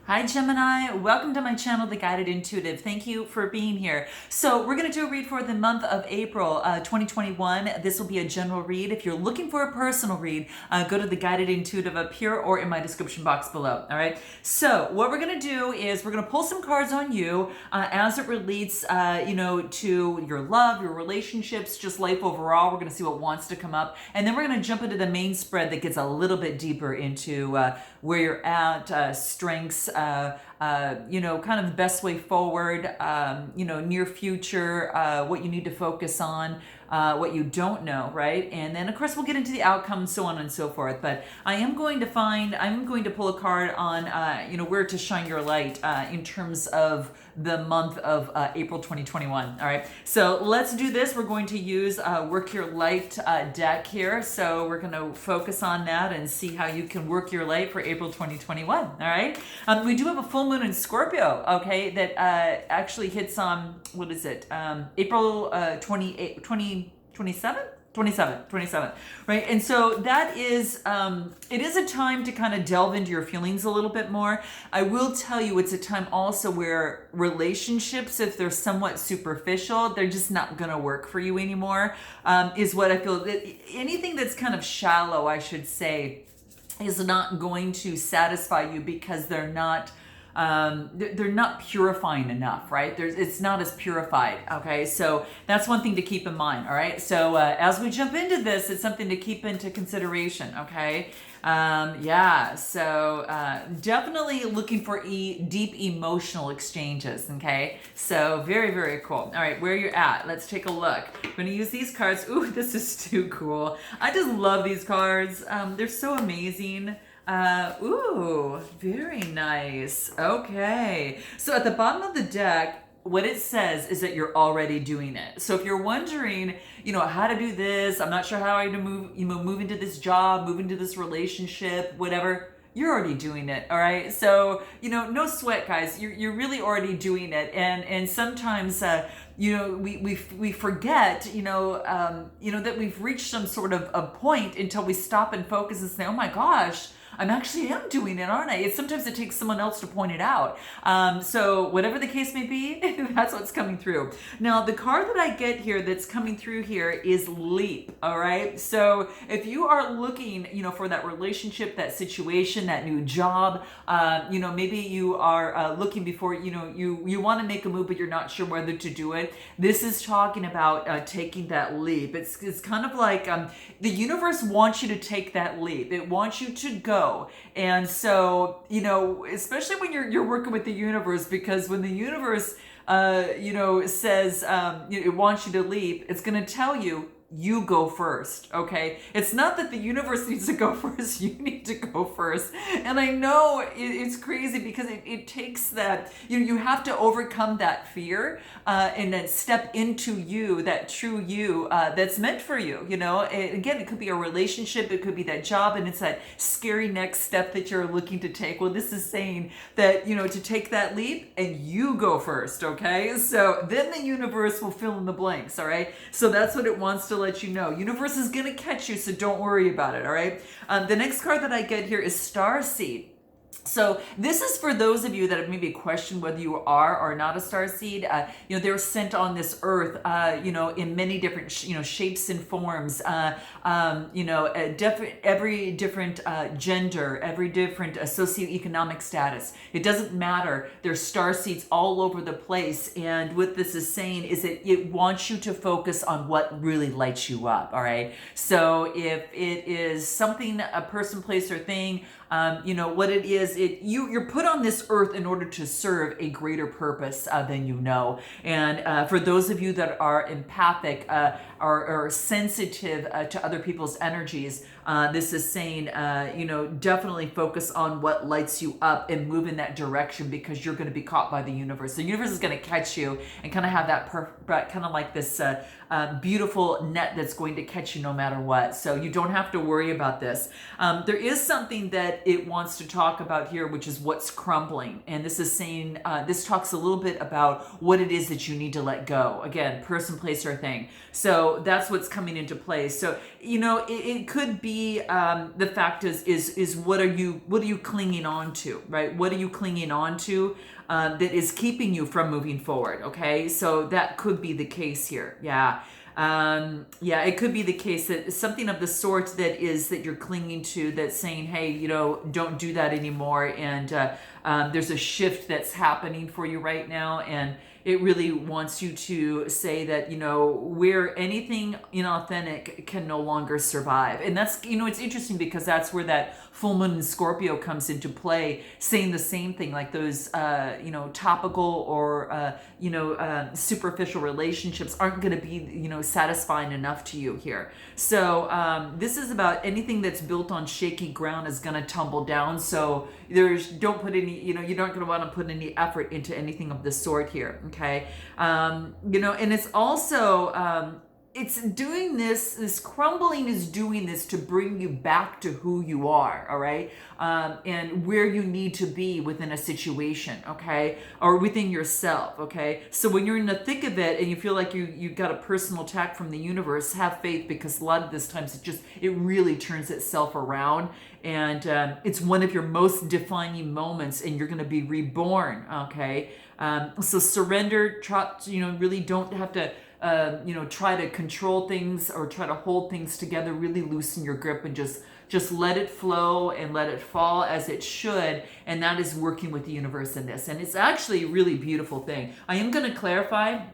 Hi Gemini, welcome to my channel, The Guided Intuitive. Thank you for being here. So we're going to do a read for the month of April 2021. This will be a general read. If you're looking for a personal read, go to The Guided Intuitive up here or in my description box below. All right. So what we're going to do is we're going to pull some cards on you as it relates, to your love, your relationships, just life overall. We're going to see what wants to come up. And then we're going to jump into the main spread that gets a little bit deeper into where you're at, strengths, kind of the best way forward, near future, what you need to focus on, what you don't know, right? And then of course we'll get into the outcome, so on and so forth. But I'm going to pull a card on, where to shine your light in terms of the month of April 2021. All right, so let's do this. We're going to use Work Your Light deck here. So we're going to focus on that and see how you can work your light for April 2021. All right, we do have a full moon in Scorpio, okay, that actually hits on, what is it, April 28, 27? 27, right? And so that is, it is a time to kind of delve into your feelings a little bit more. I will tell you, it's a time also where relationships, if they're somewhat superficial, they're just not going to work for you anymore, is what I feel. Anything that's kind of shallow, I should say, is not going to satisfy you because they're not purifying enough, right? It's not as purified, okay? So that's one thing to keep in mind, all right? So as we jump into this, it's something to keep into consideration, okay? Definitely looking for deep emotional exchanges, okay? So very, very cool. All right, where you're at, let's take a look. I'm gonna use these cards. Ooh, this is too cool. I just love these cards. They're so amazing. Very nice. Okay. So at the bottom of the deck, what it says is that you're already doing it. So if you're wondering, how to do this, I'm not sure how I to move into this job, move into this relationship, whatever, you're already doing it. All right. So, no sweat, guys. You're really already doing it. And sometimes, we forget, that we've reached some sort of a point until we stop and focus and say, oh my gosh, I'm actually doing it, aren't I? Sometimes it takes someone else to point it out. So whatever the case may be, that's what's coming through. Now, the card that I get here that's coming through here is leap, all right? So if you are looking, for that relationship, that situation, that new job, maybe you are looking before, you want to make a move, but you're not sure whether to do it. This is talking about taking that leap. It's kind of like the universe wants you to take that leap. It wants you to go. And so, especially when you're working with the universe, because when the universe, says, it wants you to leap, it's going to tell you, you go first, okay? It's not that the universe needs to go first, you need to go first. And I know it's crazy because it takes that, you have to overcome that fear and then step into you, that true you that's meant for you, Again, it could be a relationship, it could be that job, and it's that scary next step that you're looking to take. Well, this is saying that, to take that leap and you go first, okay? So then the universe will fill in the blanks, all right? So that's what it wants to let you know. Universe is going to catch you, so don't worry about it, all right? The next card that I get here is Starseed. So this is for those of you that have maybe questioned whether you are or not a starseed. They're sent on this earth, in many different, shapes and forms. Every different gender, every different socioeconomic status. It doesn't matter. There's starseeds all over the place. And what this is saying is that it wants you to focus on what really lights you up. All right. So if it is something, a person, place, or thing, what it is, you're put on this earth in order to serve a greater purpose than you know. And for those of you that are empathic, are sensitive to other people's energies, this is saying, definitely focus on what lights you up and move in that direction, because you're going to be caught by the universe. The universe is going to catch you and kind of have that kind of like this beautiful net that's going to catch you no matter what. So you don't have to worry about this. There is something that it wants to talk about here, which is what's crumbling. And this is saying, this talks a little bit about what it is that you need to let go. Again, person, place, or thing. So that's what's coming into play. So, it could be be the fact is what are you clinging on to, right? What are you clinging on to that is keeping you from moving forward? Okay, so that could be the case here. Yeah. Yeah, it could be the case that something of the sort that you're clinging to, that's saying, hey, don't do that anymore. And there's a shift that's happening for you right now. And it really wants you to say that, where anything inauthentic can no longer survive. And that's, it's interesting because that's where that full moon in Scorpio comes into play, saying the same thing, like those, topical or, superficial relationships aren't going to be, satisfying enough to you here. So this is about anything that's built on shaky ground is going to tumble down. So don't put any, you're not going to want to put any effort into anything of the sort here. Okay. And it's also, it's doing this crumbling is doing this to bring you back to who you are, all right? And where you need to be within a situation, okay? Or within yourself, okay? So when you're in the thick of it and you feel like you got a personal attack from the universe, have faith, because a lot of this times it really turns itself around. And it's one of your most defining moments, and you're going to be reborn, okay? So surrender, really don't have to, try to control things or try to hold things together. Really loosen your grip and just let it flow and let it fall as it should. And that is working with the universe in this. And it's actually a really beautiful thing. I am going to clarify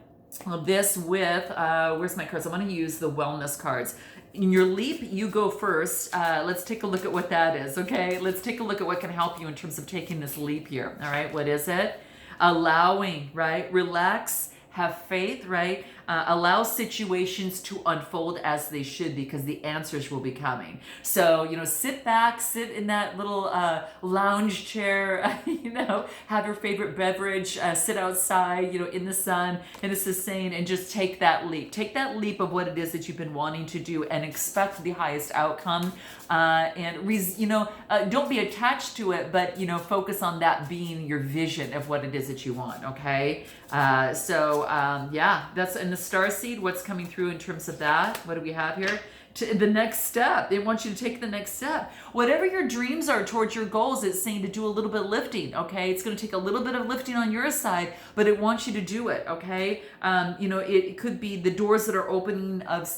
this with, where's my cards? I'm going to use the wellness cards. In your leap, you go first. Let's take a look at what that is, okay? Let's take a look at what can help you in terms of taking this leap here, all right? What is it? Allowing, right? Relax, have faith, right? Allow situations to unfold as they should, because the answers will be coming. So, sit back, sit in that little lounge chair, have your favorite beverage, sit outside, in the sun, and it's just saying, and just take that leap. Take that leap of what it is that you've been wanting to do and expect the highest outcome. Don't be attached to it, but, focus on that being your vision of what it is that you want, okay? That's in the Starseed. What's coming through in terms of that? What do we have here? The next step. They want you to take the next step. Whatever your dreams are towards your goals, it's saying to do a little bit of lifting, okay? It's going to take a little bit of lifting on your side, but it wants you to do it, okay? It could be the doors that are opening of,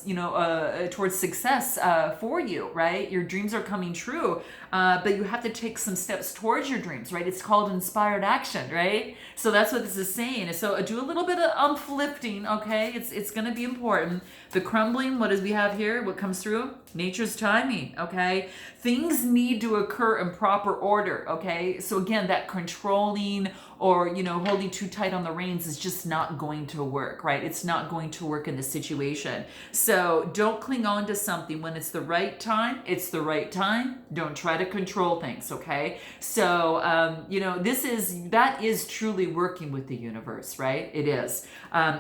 towards success for you, right? Your dreams are coming true, but you have to take some steps towards your dreams, right? It's called inspired action, right? So that's what this is saying. So do a little bit of lifting, okay? It's going to be important. The crumbling, what does we have here? What comes through? Nature's timing, okay? Things need to occur in proper order, okay? So again, that controlling or, holding too tight on the reins is just not going to work, right? It's not going to work in this situation. So don't cling on to something. When it's the right time, it's the right time. Don't try to control things, okay? So, that is truly working with the universe, right? It is.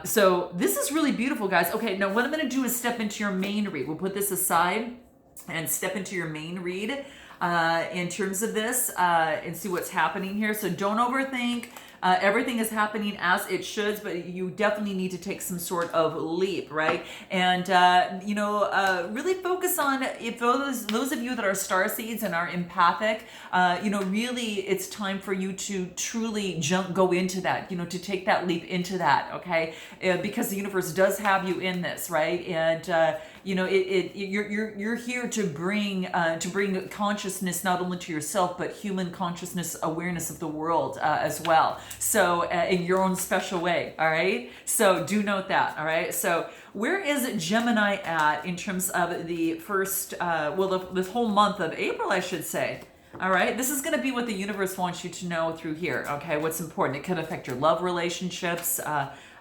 So this is really beautiful, guys. Okay, now what I'm going to do is step into your main read. We'll put this aside and step into your main read in terms of this and see what's happening here. So don't overthink. Everything is happening as it should, but you definitely need to take some sort of leap, right? And, really focus on, if those of you that are starseeds and are empathic, really it's time for you to truly go into that, to take that leap into that, okay? Because the universe does have you in this, right? And, you're here to bring consciousness not only to yourself, but human consciousness, awareness of the world as well. So in your own special way, all right? So do note that, all right? So where is Gemini at in terms of the first, this whole month of April, I should say? All right, this is going to be what the universe wants you to know through here, okay? What's important? It could affect your love relationships,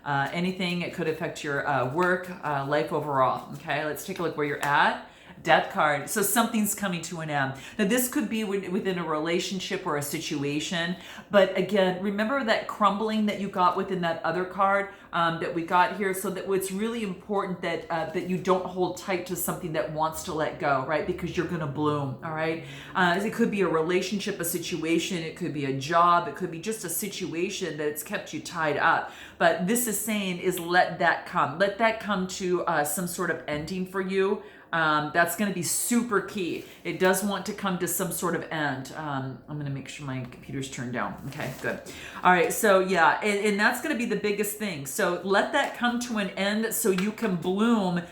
anything. It could affect your work, life overall, okay? Let's take a look where you're at. Death card. So something's coming to an end. Now this could be within a relationship or a situation, but again, remember that crumbling that you got within that other card that we got here. So that it's really important that that you don't hold tight to something that wants to let go, right? Because you're gonna bloom. All right. It could be a relationship, a situation. It could be a job. It could be just a situation that's kept you tied up. But this is saying is let that come. Let that come to some sort of ending for you. That's going to be super key. It does want to come to some sort of end. I'm going to make sure my computer's turned down. Okay, good. All right, so yeah, and that's going to be the biggest thing. So let that come to an end so you can bloom,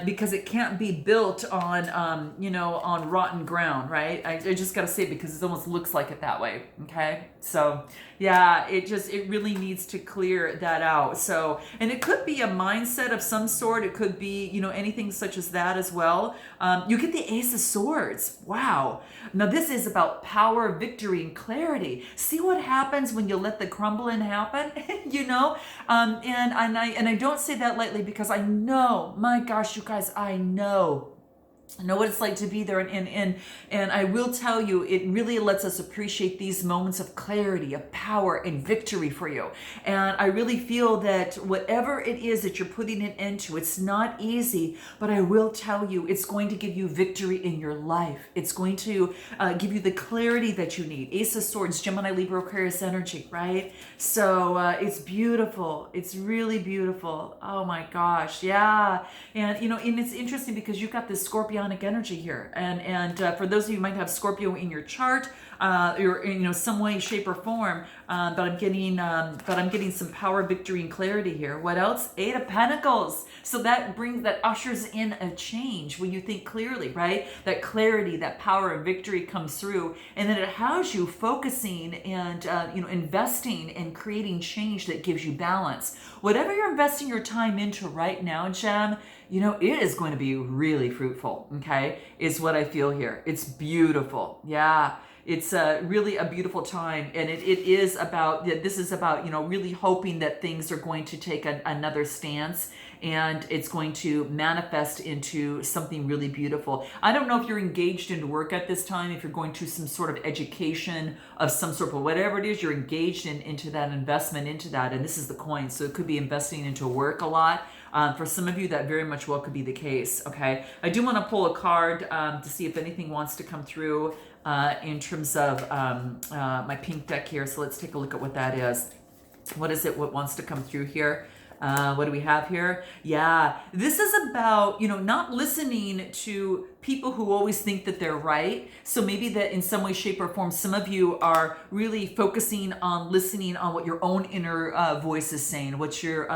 because it can't be built on, on rotten ground, right? I just got to say it because it almost looks like it that way. Okay, so yeah, it really needs to clear that out. So, and it could be a mindset of some sort. It could be, anything such as that as well. You get the Ace of Swords. Wow. Now this is about power, victory, and clarity. See what happens when you let the crumbling happen, and I don't say that lightly because I know, my gosh, you guys, I know what it's like to be there, and I will tell you, it really lets us appreciate these moments of clarity, of power, and victory for you. And I really feel that whatever it is that you're putting it into, it's not easy, but I will tell you, it's going to give you victory in your life. It's going to give you the clarity that you need. Ace of Swords, Gemini, Libra, Aquarius energy, right? So it's beautiful. It's really beautiful. Oh my gosh, yeah. And and it's interesting because you've got this Scorpionic energy here, and for those of you who might have Scorpio in your chart, or in some way, shape, or form, but I'm getting some power, victory, and clarity here. What else? Eight of Pentacles. So that ushers in a change when you think clearly, right? That clarity, that power and victory comes through, and then it has you focusing and investing and creating change that gives you balance. Whatever you're investing your time into right now, Gem, it is going to be really fruitful, okay, is what I feel here. It's beautiful. Yeah, it's really a beautiful time. And it is about, this is about, really hoping that things are going to take another stance, and it's going to manifest into something really beautiful. I don't know if you're engaged in work at this time, if you're going to some sort of education of some sort, but whatever it is, you're engaged into that investment, into that. And this is the coin. So it could be investing into work a lot. For some of you, that very much well could be the case, okay? I do want to pull a card to see if anything wants to come through in terms of my pink deck here. So let's take a look at what that is. What is it? What wants to come through here? What do we have here? Yeah, this is about, not listening to people who always think that they're right. So maybe that in some way, shape, or form, some of you are really focusing on listening on what your own inner voice is saying, what your,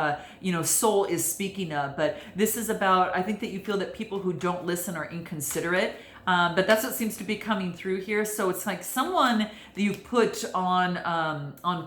soul is speaking of. But this is about, I think that you feel that people who don't listen are inconsiderate. But that's what seems to be coming through here. So it's like someone that you put on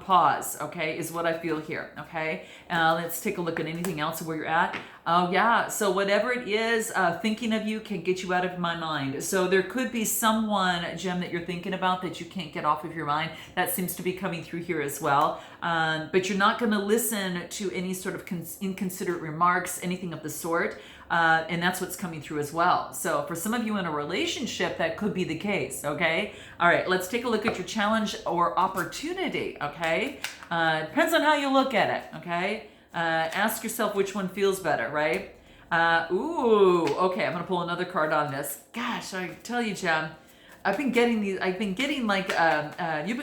pause, okay, is what I feel here, okay? Let's take a look at anything else where you're at. Oh, yeah. So whatever it is, thinking of you can get you out of my mind. So there could be someone, Gem, that you're thinking about that you can't get off of your mind. That seems to be coming through here as well. But you're not going to listen to any sort of inconsiderate remarks, anything of the sort. And that's what's coming through as well. So for some of you in a relationship, that could be the case, okay? All right, let's take a look at your challenge or opportunity, okay? Depends on how you look at it, okay? Ask yourself which one feels better, right? Okay, I'm gonna pull another card on this. Gosh, I tell you, Jem, I've been getting you've been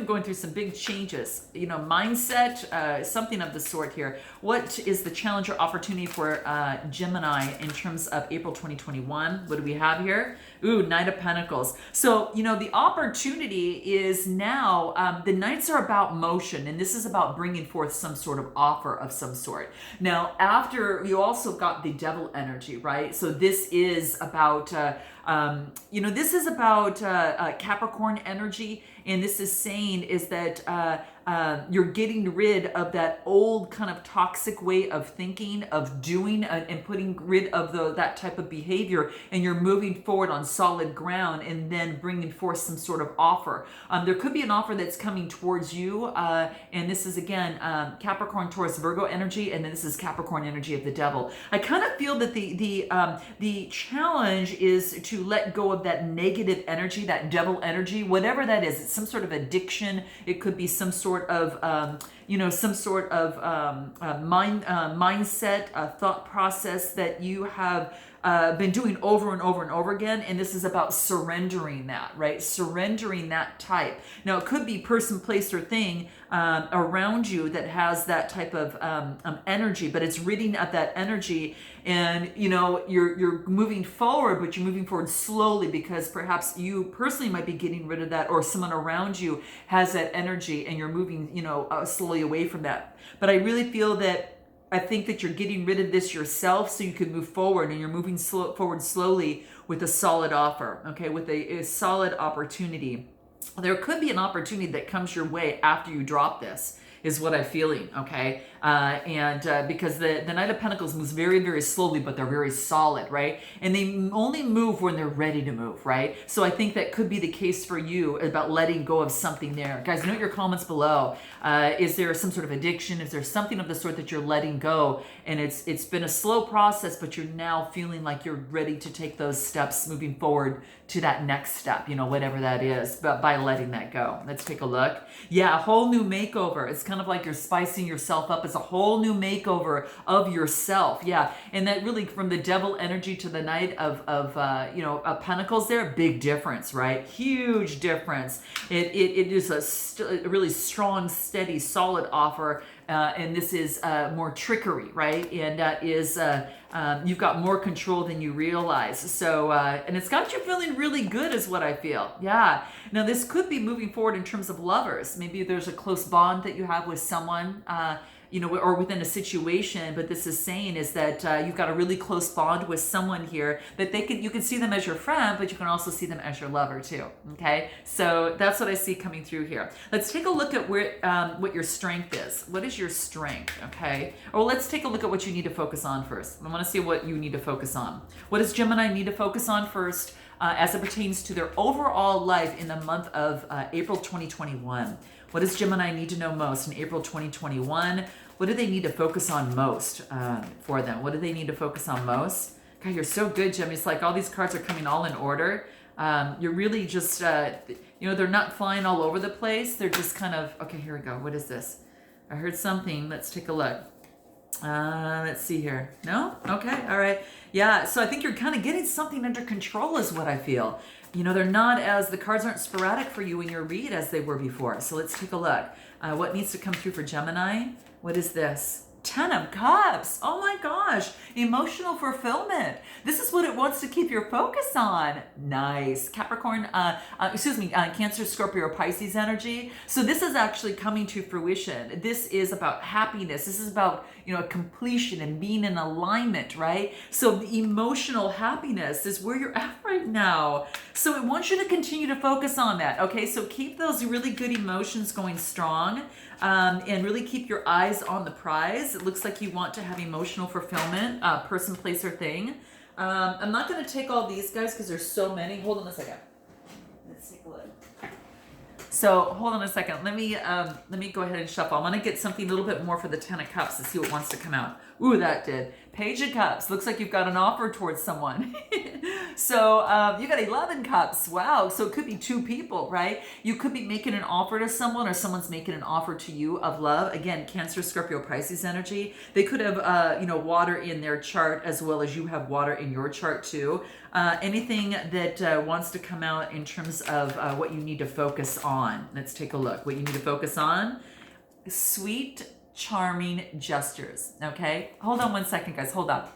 going through some big changes, mindset, something of the sort here. What is the challenge or opportunity for Gemini in terms of April 2021? What do we have here? Knight of Pentacles. So, the opportunity is now, the Knights are about motion, and this is about bringing forth some sort of offer of some sort. Now, after, you also got the Devil energy, right? So this is about, Capricorn energy, and this is saying is that you're getting rid of that old kind of toxic way of thinking, of doing, and putting rid of that type of behavior, and you're moving forward on solid ground and then bringing forth some sort of offer. There could be an offer that's coming towards you, and this is again Capricorn, Taurus, Virgo energy, and then this is Capricorn energy of the Devil. I kind of feel that the challenge is to let go of that negative energy, that Devil energy, whatever that is. It's some sort of addiction. It could be some sort of mindset, thought process that you have been doing over and over and over again. And this is about surrendering that, right? Surrendering that type. Now, it could be person, place, or thing around you that has that type of energy, but it's reading at that energy. And, you know, you're moving forward, but you're moving forward slowly because perhaps you personally might be getting rid of that, or someone around you has that energy and you're moving, you know, slowly away from that. But I really feel that I think that you're getting rid of this yourself so you can move forward, and you're moving forward slowly with a solid offer, okay, with a solid opportunity. There could be an opportunity that comes your way after you drop this, is what I'm feeling, okay? Because the Knight of Pentacles moves very, very slowly, but they're very solid, right? And they only move when they're ready to move, right? So I think that could be the case for you about letting go of something there. Guys, note your comments below. Is there some sort of addiction? Is there something of the sort that you're letting go? And it's been a slow process, but you're now feeling like you're ready to take those steps moving forward to that next step, you know, whatever that is, but by letting that go. Let's take a look. Yeah, a whole new makeover. It's kind of like you're spicing yourself up as a whole new makeover of yourself. Yeah, and that really, from the Devil energy to the Knight of Pentacles there, big difference, right? Huge difference. It is a really strong, steady, solid offer. And this is more trickery, right? And that is, you've got more control than you realize. So, and it's got you feeling really good is what I feel. Yeah. Now, this could be moving forward in terms of lovers. Maybe there's a close bond that you have with someone, you know, or within a situation, but this is saying is that you've got a really close bond with someone here that you can see them as your friend, but you can also see them as your lover too, okay? So that's what I see coming through here. Let's take a look at what your strength is. What is your strength, okay? Or let's take a look at what you need to focus on first. I want to see what you need to focus on. What does Gemini need to focus on first as it pertains to their overall life in the month of April 2021? What does Gemini need to know most in April 2021? What do they need to focus on most for them? What do they need to focus on most? God, you're so good, Gemini. It's like all these cards are coming all in order. You're really just, you know, they're not flying all over the place. They're just kind of, okay, here we go. What is this? I heard something. Let's take a look. Let's see here. No? Okay. All right. Yeah. So I think you're kind of getting something under control is what I feel. You know, the cards aren't sporadic for you in your read as they were before. So let's take a look. What needs to come through for Gemini? What is this? 10 of Cups. Oh my gosh. Emotional fulfillment. This is what it wants to keep your focus on. Nice. Capricorn, Cancer, Scorpio, or Pisces energy. So this is actually coming to fruition. This is about happiness. This is about, you know, completion and being in alignment, right? So the emotional happiness is where you're at right now. So it wants you to continue to focus on that. Okay. So keep those really good emotions going strong. And really keep your eyes on the prize. It looks like you want to have emotional fulfillment, person, place, or thing. I'm not going to take all these guys because there's so many. Hold on a second. Let's take a look. So hold on a second. Let me go ahead and shuffle. I want to get something a little bit more for the 10 of Cups to see what wants to come out. Ooh, that did. Page of Cups. Looks like you've got an offer towards someone. So you got 11 Cups. Wow. So it could be two people, right? You could be making an offer to someone, or someone's making an offer to you of love. Again, Cancer, Scorpio, Pisces energy. They could have, water in their chart as well as you have water in your chart too. Anything that wants to come out in terms of what you need to focus on. Let's take a look. What you need to focus on. Sweet, charming gestures. Okay. Hold on one second, guys. Hold on.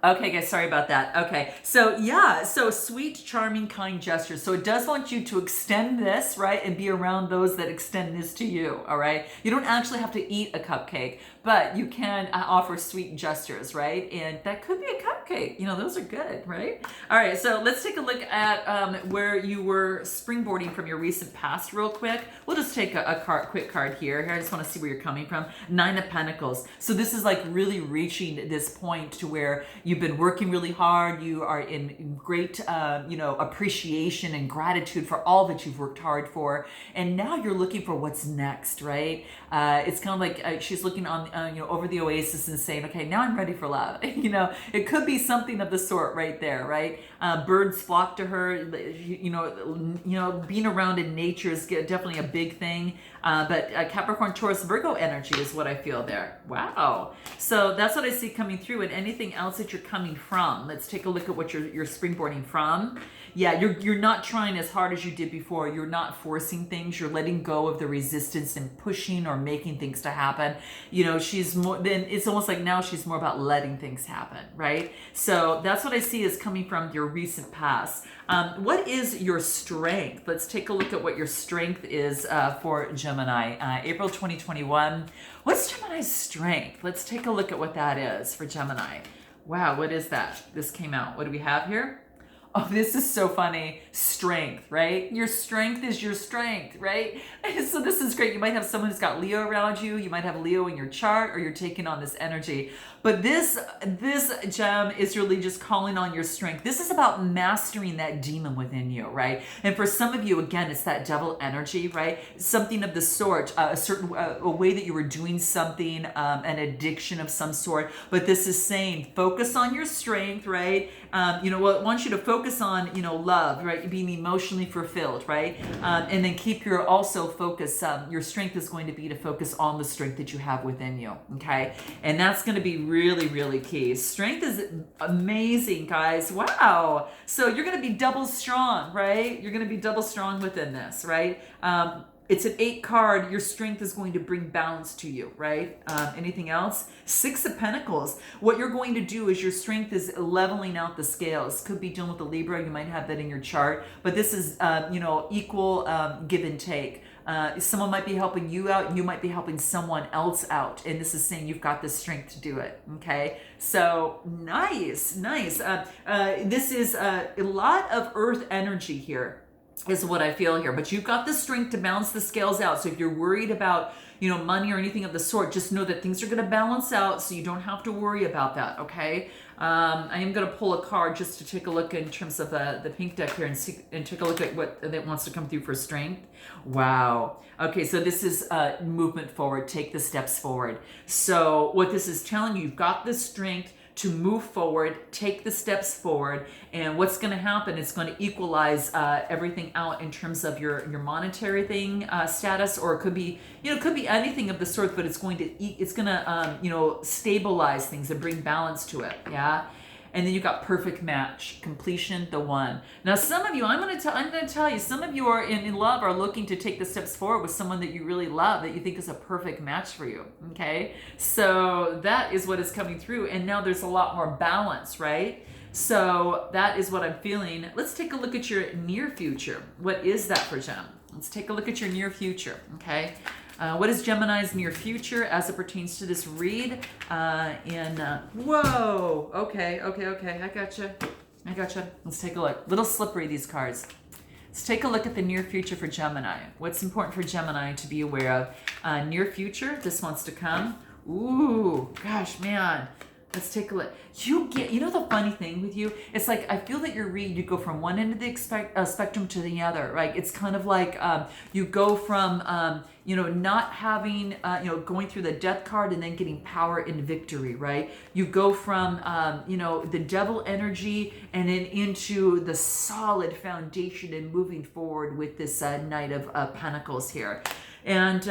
Okay, guys, sorry about that. Okay, so yeah, so sweet, charming, kind gestures. So it does want you to extend this, right, and be around those that extend this to you, all right? You don't actually have to eat a cupcake, but you can offer sweet gestures, right? And that could be a cupcake. You know, those are good, right? All right, so let's take a look at where you were springboarding from your recent past real quick. We'll just take a quick card here. I just want to see where you're coming from. 9 of Pentacles. So this is like really reaching this point to where you've been working really hard. You are in great, appreciation and gratitude for all that you've worked hard for. And now you're looking for what's next, right? It's kind of like she's looking on, over the oasis and saying, okay, now I'm ready for love. It could be something of the sort right there, right? Birds flock to her. Being around in nature is definitely a big thing. But Capricorn, Taurus, Virgo energy is what I feel there. Wow. So that's what I see coming through. And anything else that you're coming from. Let's take a look at what you're springboarding from. Yeah, you're not trying as hard as you did before. You're not forcing things. You're letting go of the resistance and pushing or making things to happen. You know, she's more, then it's almost like now she's more about letting things happen, right? So that's what I see is coming from your recent past. What is your strength? Let's take a look at what your strength is for Gemini. April 2021. What's Gemini's strength? Let's take a look at what that is for Gemini. Wow, what is that? This came out. What do we have here? Oh, this is so funny. Strength, right? Your strength is your strength, right? So this is great. You might have someone who's got Leo around you. You might have Leo in your chart, or you're taking on this energy. But this gem is really just calling on your strength. This is about mastering that demon within you, right? And for some of you, again, it's that devil energy, right? Something of the sort, a way that you were doing something, an addiction of some sort. But this is saying, focus on your strength, right? You know, well, it wants you to focus on, you know, love, right? Being emotionally fulfilled, right? And then keep your also focus. Your strength is going to be to focus on the strength that you have within you, okay? And that's going to be really, really key. Strength is amazing, guys. Wow. So you're going to be double strong, right? You're going to be double strong within this, right? It's an 8 card. Your strength is going to bring balance to you, right? Anything else? 6 of Pentacles. What you're going to do is your strength is leveling out the scales. Could be dealing with the Libra. You might have that in your chart. But this is, you know, equal give and take. Someone might be helping you out. You might be helping someone else out. And this is saying you've got the strength to do it. Okay. So nice, nice. This is a lot of earth energy here, is what I feel here. But you've got the strength to balance the scales out. So if you're worried about, you know, money or anything of the sort, just know that things are going to balance out, so you don't have to worry about that. Okay. I am going to pull a card just to take a look in terms of the pink deck here and take a look at what that wants to come through for strength. Wow. Okay, so this is movement forward. Take the steps forward. So what this is telling you, you've got the strength to move forward, take the steps forward, and what's going to happen is going to equalize everything out in terms of your monetary thing status, or it could be, you know, it could be anything of the sort, but it's going to you know, stabilize things and bring balance to it. Yeah. And then you got perfect match, completion, the one. Now, some of you, I'm going to tell you, some of you are in love, are looking to take the steps forward with someone that you really love, that you think is a perfect match for you. Okay, so that is what is coming through, and now there's a lot more balance, right? So that is what I'm feeling. Let's take a look at your near future. What is that for Gem? Let's take a look at your near future. Okay. What is Gemini's near future as it pertains to this read? Whoa, okay, I gotcha. Let's take a look. Little slippery, these cards. Let's take a look at the near future for Gemini. What's important for Gemini to be aware of? Near future, this wants to come. Ooh, gosh, man. Let's take a look. You know the funny thing with you? It's like, I feel that your read, you go from one end of the spectrum to the other, right? It's kind of like you go from, you know, not having, you know, going through the death card and then getting power and victory, right? You go from, you know, the devil energy and then into the solid foundation and moving forward with this Knight of Pentacles here. And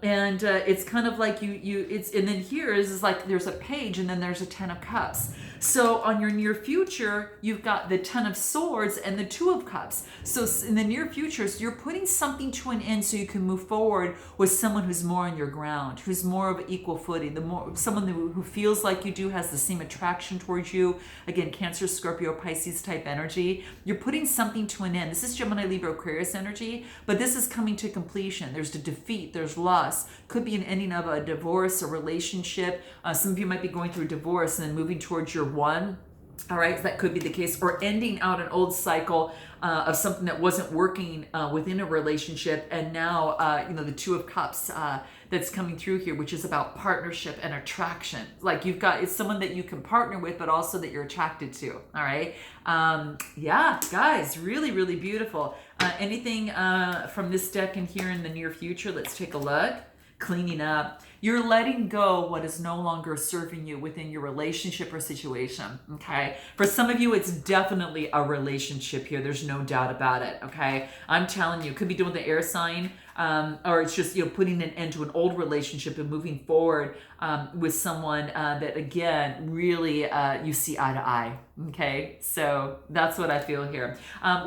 it's kind of like and then here is like there's a page and then there's a 10 of Cups. So on your near future, you've got the 10 of Swords and the 2 of Cups. So in the near future, so you're putting something to an end so you can move forward with someone who's more on your ground, who's more of equal footing, someone who feels like you do, has the same attraction towards you. Again, Cancer, Scorpio, Pisces type energy. You're putting something to an end. This is Gemini, Libra, Aquarius energy, but this is coming to completion. There's the defeat, there's loss. Could be an ending of a divorce, a relationship. Some of you might be going through a divorce and then moving towards your one. All right, that could be the case, or ending out an old cycle of something that wasn't working within a relationship, and now you know, the 2 of Cups that's coming through here, which is about partnership and attraction. Like it's someone that you can partner with, but also that you're attracted to. All right, yeah, guys, really, really beautiful. Anything from this deck in here in the near future? Let's take a look. cleaning up. You're letting go what is no longer serving you within your relationship or situation, okay? For some of you, it's definitely a relationship here. There's no doubt about it, okay? I'm telling you, it could be doing the air sign, or it's just, putting an end to an old relationship and moving forward with someone that, again, really you see eye to eye, okay? So that's what I feel here.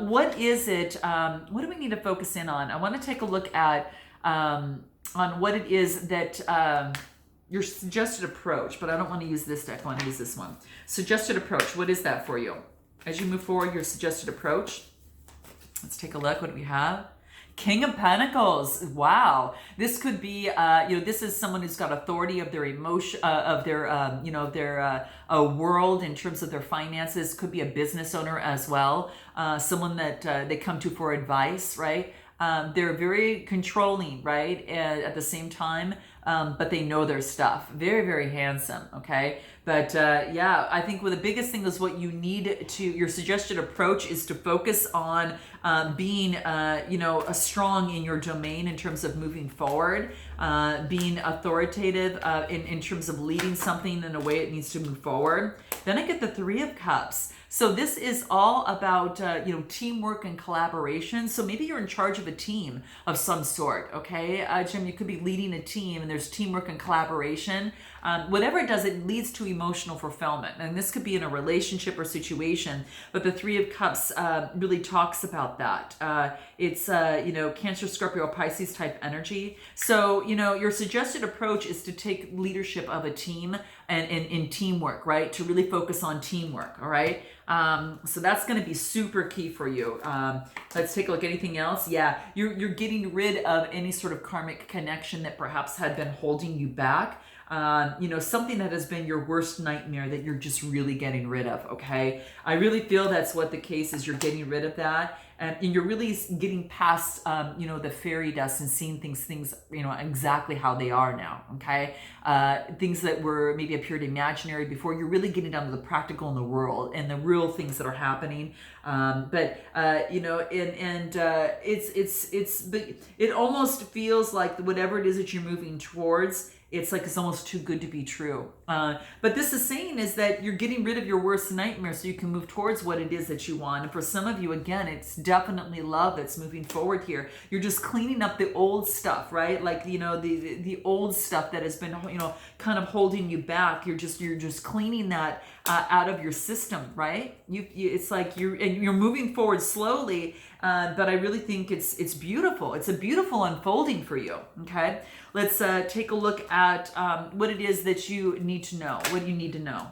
What is it, what do we need to focus in on? I want to take a look at on what it is that your suggested approach, but I don't want to use this deck, I want to use this one. Suggested approach, what is that for you? As you move forward, your suggested approach. Let's take a look, what do we have? King of Pentacles. Wow. This could be, this is someone who's got authority of their emotion, of their, world in terms of their finances. Could be a business owner as well. Someone that they come to for advice, right? They're very controlling, right? And at the same time, but they know their stuff. Very, very handsome, okay? But yeah, I think the biggest thing is what you need to, your suggested approach is to focus on being, strong in your domain in terms of moving forward, being authoritative in terms of leading something in a way it needs to move forward. Then I get the Three of Cups. So this is all about, teamwork and collaboration. So maybe you're in charge of a team of some sort, okay? Jim, you could be leading a team and there's teamwork and collaboration. Whatever it does, it leads to emotional fulfillment. And this could be in a relationship or situation, but the Three of Cups really talks about that. It's, Cancer, Scorpio, Pisces type energy. So, your suggested approach is to take leadership of a team and in teamwork, right? To really focus on teamwork, all right? So that's going to be super key for you. Let's take a look. Anything else? Yeah, you're getting rid of any sort of karmic connection that perhaps had been holding you back. Something that has been your worst nightmare that you're just really getting rid of, okay? I really feel that's what the case is. You're getting rid of that. And you're really getting past, the fairy dust and seeing things, exactly how they are now, okay? Things that were maybe appeared imaginary before, you're really getting down to the practical in the world and the real things that are happening. But it almost feels like whatever it is that you're moving towards, it's like it's almost too good to be true. But this is saying is that you're getting rid of your worst nightmare so you can move towards what it is that you want. And for some of you, again, it's definitely love that's moving forward here. You're just cleaning up the old stuff, right? Like, the old stuff that has been, kind of holding you back. You're just cleaning that out of your system, right? It's like you're moving forward slowly, but I really think it's beautiful. It's a beautiful unfolding for you, okay? Let's take a look at what it is that you need to know. What do you need to know?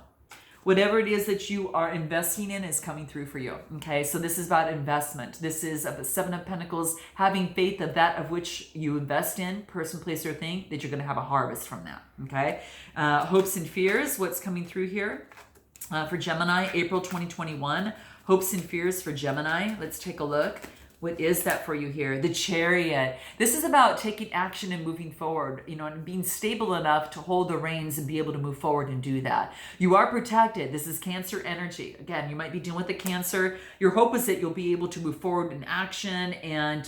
Whatever it is that you are investing in is coming through for you, okay? So this is about investment. This is the Seven of Pentacles, having faith of that of which you invest in, person, place, or thing, that you're going to have a harvest from that, okay? Hopes and fears, what's coming through here? For Gemini, April 2021. Hopes and fears for Gemini. Let's take a look. What is that for you here? The Chariot. This is about taking action and moving forward, and being stable enough to hold the reins and be able to move forward and do that. You are protected. This is Cancer energy. Again, you might be dealing with the Cancer. Your hope is that you'll be able to move forward in action. And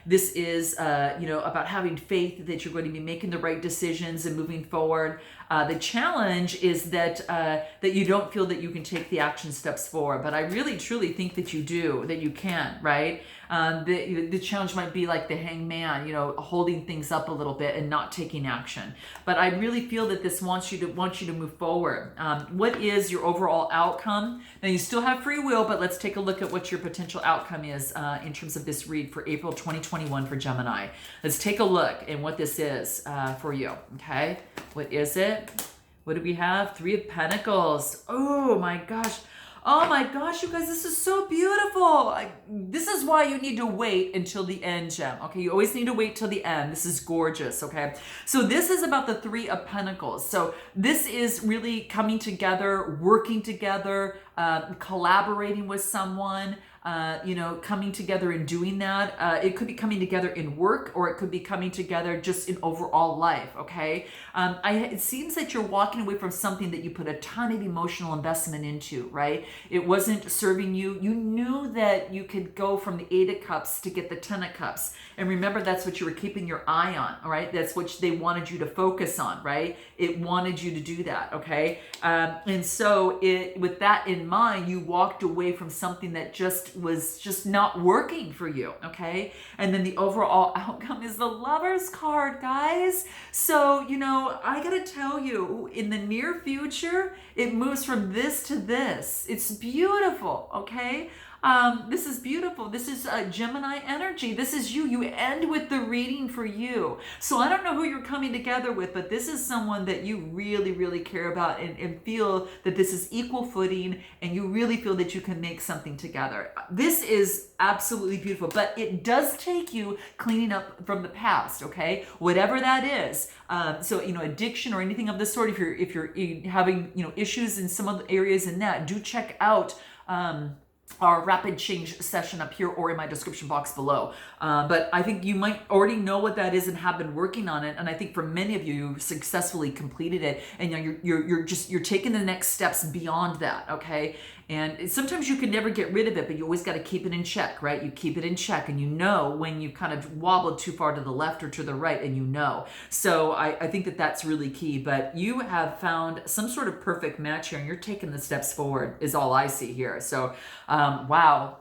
this is, about having faith that you're going to be making the right decisions and moving forward. The challenge is that you don't feel that you can take the action steps forward, but I really truly think that you do, that you can, right? The challenge might be like the hangman, holding things up a little bit and not taking action. But I really feel that this wants you to move forward. What is your overall outcome? Now you still have free will, but let's take a look at what your potential outcome is in terms of this read for April 2021 for Gemini. Let's take a look at what this is for you, okay? What is it? What do we have? Three of Pentacles. Oh my gosh. Oh my gosh, you guys, this is so beautiful. This is why you need to wait until the end, Gem. Okay, you always need to wait till the end. This is gorgeous, okay? So this is about the Three of Pentacles. So this is really coming together, working together, collaborating with someone, coming together and doing that. It could be coming together in work, or it could be coming together just in overall life, okay? It seems that you're walking away from something that you put a ton of emotional investment into, right? It wasn't serving you. You knew that you could go from the 8 of Cups to get the 10 of Cups. And remember, that's what you were keeping your eye on, all right? That's what they wanted you to focus on, right? It wanted you to do that, okay? And so with that in mind, you walked away from something that was just not working for you, okay? And then the overall outcome is the Lover's card, guys. So, I gotta tell you, in the near future, it moves from this to this. It's beautiful, okay? This is beautiful. This is Gemini energy. This is you. You end with the reading for you. So I don't know who you're coming together with, but this is someone that you really, really care about and feel that this is equal footing, and you really feel that you can make something together. This is absolutely beautiful, but it does take you cleaning up from the past, okay? Whatever that is. So, addiction or anything of the sort, if you're having, issues in some of the areas in that, do check out, our rapid change session up here or in my description box below. But I think you might already know what that is and have been working on it. And I think for many of you, you successfully completed it, and you're taking the next steps beyond that, okay? And sometimes you can never get rid of it, but you always got to keep it in check, right? You keep it in check, and when you kind of wobbled too far to the left or to the right, and So I think that that's really key. But you have found some sort of perfect match here, and you're taking the steps forward is all I see here. So, wow.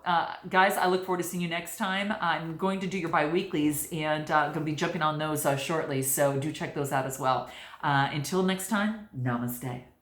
Guys, I look forward to seeing you next time. I'm going to do your bi-weeklies, and I'm going to be jumping on those shortly. So do check those out as well. Until next time, namaste.